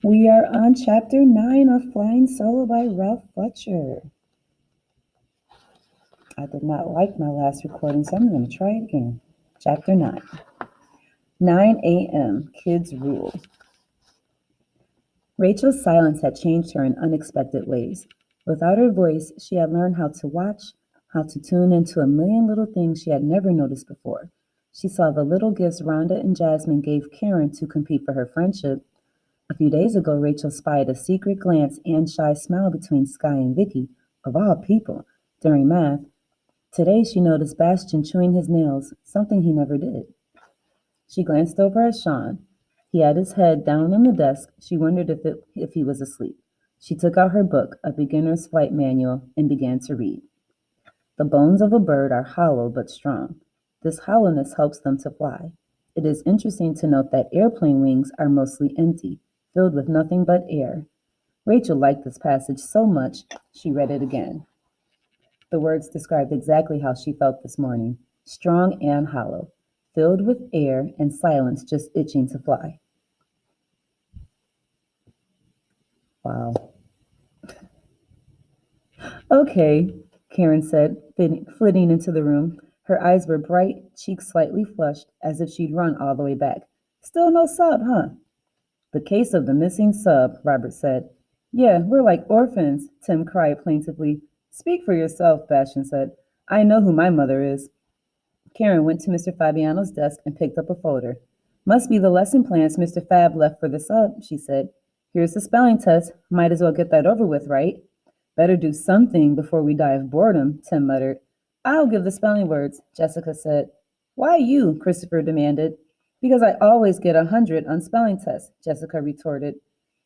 We are on chapter 9 of Flying Solo by Ralph Fletcher. I did not like my last recording, so I'm going to try it again. Chapter 9. 9 a.m. Kids Rule. Rachel's silence had changed her in unexpected ways. Without her voice, she had learned how to watch, how to tune into a million little things she had never noticed before. She saw the little gifts Rhonda and Jasmine gave Karen to compete for her friendship. A few days ago, Rachel spied a secret glance and shy smile between Sky and Vicky, of all people, during math. Today she noticed Bastian chewing his nails, something he never did. She glanced over at Sean. He had his head down on the desk. She wondered if he was asleep. She took out her book, A Beginner's Flight Manual, and began to read. The bones of a bird are hollow but strong. This hollowness helps them to fly. It is interesting to note that airplane wings are mostly empty, filled with nothing but air. Rachel liked this passage so much, she read it again. The words described exactly how she felt this morning, strong and hollow, filled with air and silence just itching to fly. Wow. Okay, Karen said, flitting into the room. Her eyes were bright, cheeks slightly flushed, as if she'd run all the way back. Still no sub, huh? The case of the missing sub, Robert said. Yeah, we're like orphans, Tim cried plaintively. Speak for yourself, Bastian said. I know who my mother is. Karen went to Mr. Fabiano's desk and picked up a folder. Must be the lesson plans Mr. Fab left for the sub, she said. Here's the spelling test. Might as well get that over with, right? Better do something before we die of boredom, Tim muttered. I'll give the spelling words, Jessica said. Why you? Christopher demanded. Because I always get 100 on spelling tests, Jessica retorted.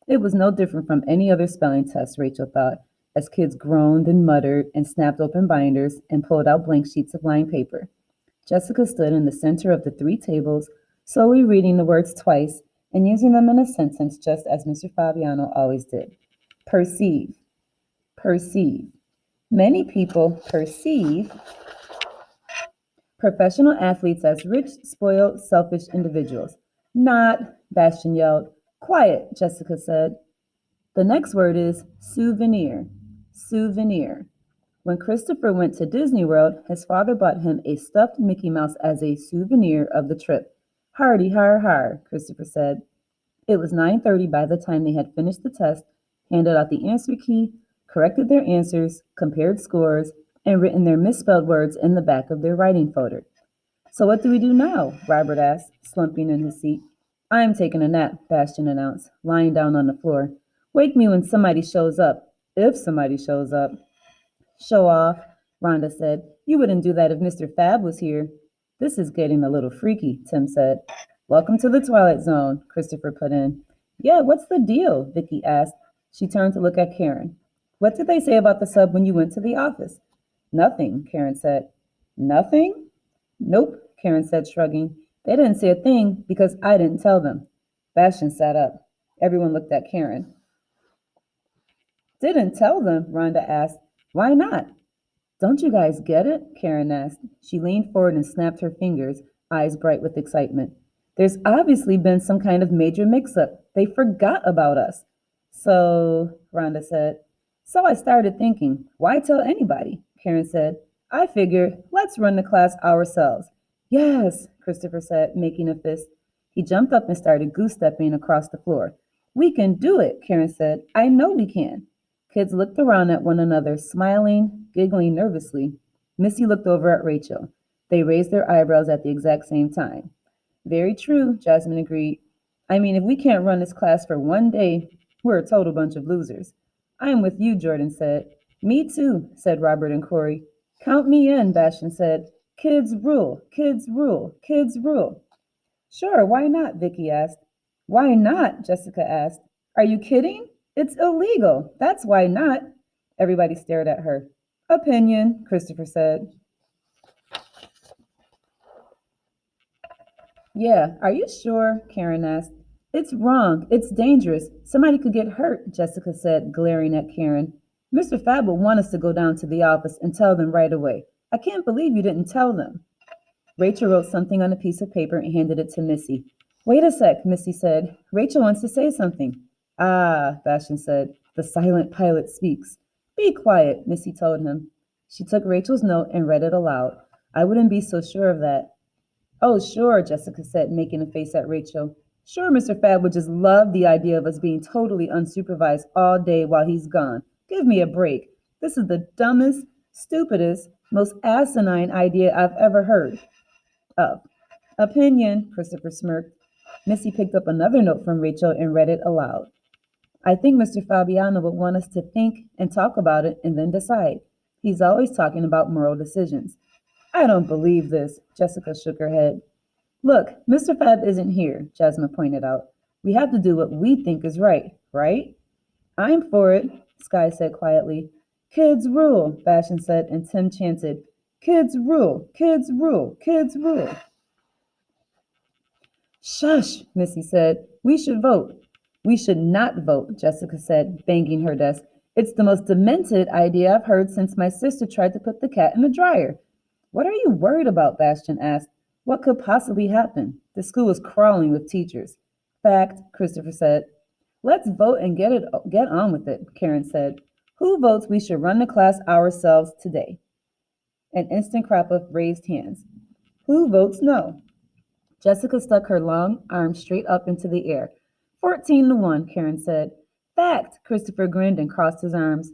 It was no different from any other spelling test, Rachel thought, as kids groaned and muttered and snapped open binders and pulled out blank sheets of lined paper. Jessica stood in the center of the three tables, slowly reading the words twice and using them in a sentence just as Mr. Fabiano always did. Perceive. Perceive. Many people perceive professional athletes as rich, spoiled, selfish individuals. Not, Bastian yelled. Quiet, Jessica said. The next word is souvenir. Souvenir. When Christopher went to Disney World, his father bought him a stuffed Mickey Mouse as a souvenir of the trip. Hardy har har, Christopher said. It was 9:30 by the time they had finished the test, handed out the answer key, corrected their answers, compared scores, and written their misspelled words in the back of their writing folder. So what do we do now? Robert asked, slumping in his seat. I'm taking a nap, Bastian announced, lying down on the floor. Wake me when somebody shows up. If somebody shows up. Show off, Rhonda said. You wouldn't do that if Mr. Fab was here. This is getting a little freaky, Tim said. Welcome to the Twilight Zone, Christopher put in. Yeah, what's the deal? Vicky asked. She turned to look at Karen. What did they say about the sub when you went to the office? Nothing, Karen said. Nothing? Nope, Karen said, shrugging. They didn't say a thing because I didn't tell them. Bastian sat up. Everyone looked at Karen. Didn't tell them? Rhonda asked. Why not? Don't you guys get it? Karen asked. She leaned forward and snapped her fingers, eyes bright with excitement. There's obviously been some kind of major mix-up. They forgot about us. So, Rhonda said. So I started thinking, why tell anybody? Karen said. I figured, let's run the class ourselves. Yes, Christopher said, making a fist. He jumped up and started goose-stepping across the floor. We can do it, Karen said. I know we can. Kids looked around at one another, smiling, giggling nervously. Missy looked over at Rachel. They raised their eyebrows at the exact same time. Very true, Jasmine agreed. I mean, if we can't run this class for one day, we're a total bunch of losers. I am with you, Jordan said. Me too, said Robert and Corey. Count me in, Bastian said. Kids rule, kids rule, kids rule. Sure, why not? Vicky asked. Why not? Jessica asked. Are you kidding? It's illegal. That's why not. Everybody stared at her. Opinion, Christopher said. Yeah, are you sure? Karen asked. It's wrong. It's dangerous. Somebody could get hurt, Jessica said, glaring at Karen. Mr. Fab will want us to go down to the office and tell them right away. I can't believe you didn't tell them. Rachel wrote something on a piece of paper and handed it to Missy. Wait a sec, Missy said. Rachel wants to say something. Ah, Bastian said. The silent pilot speaks. Be quiet, Missy told him. She took Rachel's note and read it aloud. I wouldn't be so sure of that. Oh, sure, Jessica said, making a face at Rachel. Sure, Mr. Fab would just love the idea of us being totally unsupervised all day while he's gone. Give me a break. This is the dumbest, stupidest, most asinine idea I've ever heard of. Opinion, Christopher smirked. Missy picked up another note from Rachel and read it aloud. I think Mr. Fabiano would want us to think and talk about it and then decide. He's always talking about moral decisions. I don't believe this, Jessica shook her head. Look, Mr. Fab isn't here, Jasmine pointed out. We have to do what we think is right, right? I'm for it, Sky said quietly. Kids rule, Bastion said, and Tim chanted, Kids rule, kids rule, kids rule. Shush, Missy said. We should vote. We should not vote, Jessica said, banging her desk. It's the most demented idea I've heard since my sister tried to put the cat in the dryer. What are you worried about? Bastion asked. What could possibly happen? The school is crawling with teachers. Fact, Christopher said. Let's vote and get on with it, Karen said. Who votes we should run the class ourselves today? An instant crop of raised hands. Who votes no? Jessica stuck her long arm straight up into the air. 14-1, Karen said. Fact, Christopher grinned and crossed his arms.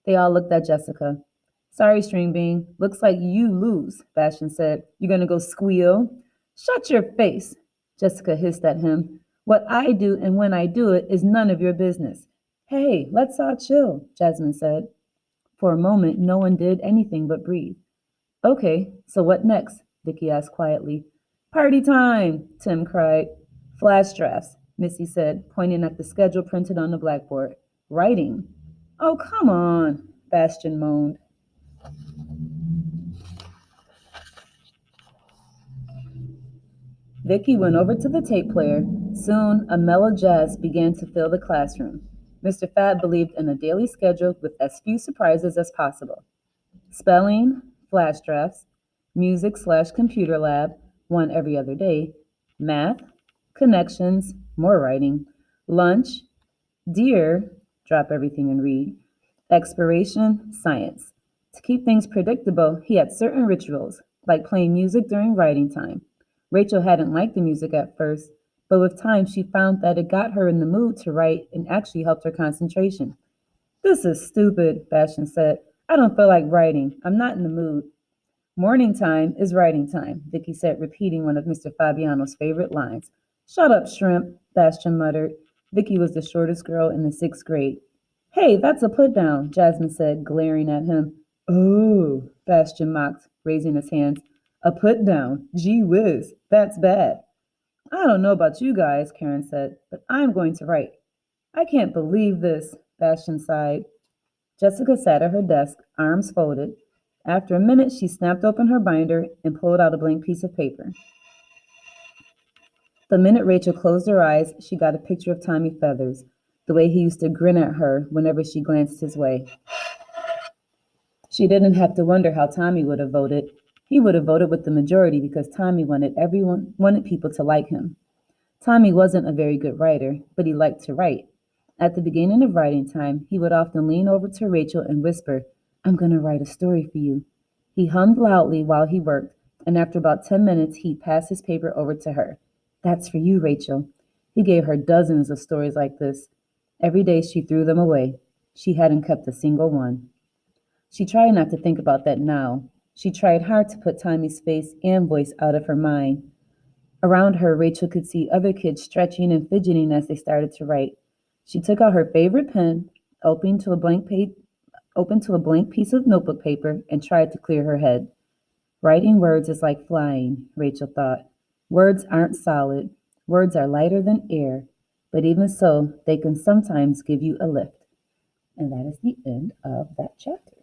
They all looked at Jessica. Sorry, String Bean. Looks like you lose, Bastion said. You gonna go squeal? Shut your face, Jessica hissed at him. What I do and when I do it is none of your business. Hey, let's all chill, Jasmine said. For a moment, no one did anything but breathe. Okay, so what next? Vicky asked quietly. Party time, Tim cried. Flash drafts, Missy said, pointing at the schedule printed on the blackboard. Writing. Oh, come on, Bastion moaned. Vicky went over to the tape player. Soon, a mellow jazz began to fill the classroom. Mr. Fab believed in a daily schedule with as few surprises as possible. Spelling, flash drafts, music/computer lab, one every other day, math, connections, more writing, lunch, dear, drop everything and read, exploration, science. To keep things predictable, he had certain rituals, like playing music during writing time. Rachel hadn't liked the music at first, but with time she found that it got her in the mood to write and actually helped her concentration. This is stupid, Bastion said. I don't feel like writing. I'm not in the mood. Morning time is writing time, Vicky said, repeating one of Mr. Fabiano's favorite lines. Shut up, shrimp, Bastion muttered. Vicky was the shortest girl in the sixth grade. Hey, that's a put down, Jasmine said, glaring at him. Oh, Bastion mocked, raising his hands. A put down? Gee whiz, that's bad. I don't know about you guys, Karen said, but I'm going to write. I can't believe this, Bastion sighed. Jessica sat at her desk, arms folded. After a minute, she snapped open her binder and pulled out a blank piece of paper. The minute Rachel closed her eyes, she got a picture of Tommy Feathers, the way he used to grin at her whenever she glanced his way. She didn't have to wonder how Tommy would have voted. He would have voted with the majority because Tommy wanted people to like him. Tommy wasn't a very good writer, but he liked to write. At the beginning of writing time, he would often lean over to Rachel and whisper, I'm going to write a story for you. He hummed loudly while he worked, and after about 10 minutes, he'd pass his paper over to her. That's for you, Rachel. He gave her dozens of stories like this. Every day she threw them away. She hadn't kept a single one. She tried not to think about that now. She tried hard to put Tommy's face and voice out of her mind. Around her, Rachel could see other kids stretching and fidgeting as they started to write. She took out her favorite pen, opened to a blank piece of notebook paper, and tried to clear her head. Writing words is like flying, Rachel thought. Words aren't solid. Words are lighter than air, but even so, they can sometimes give you a lift. And that is the end of that chapter.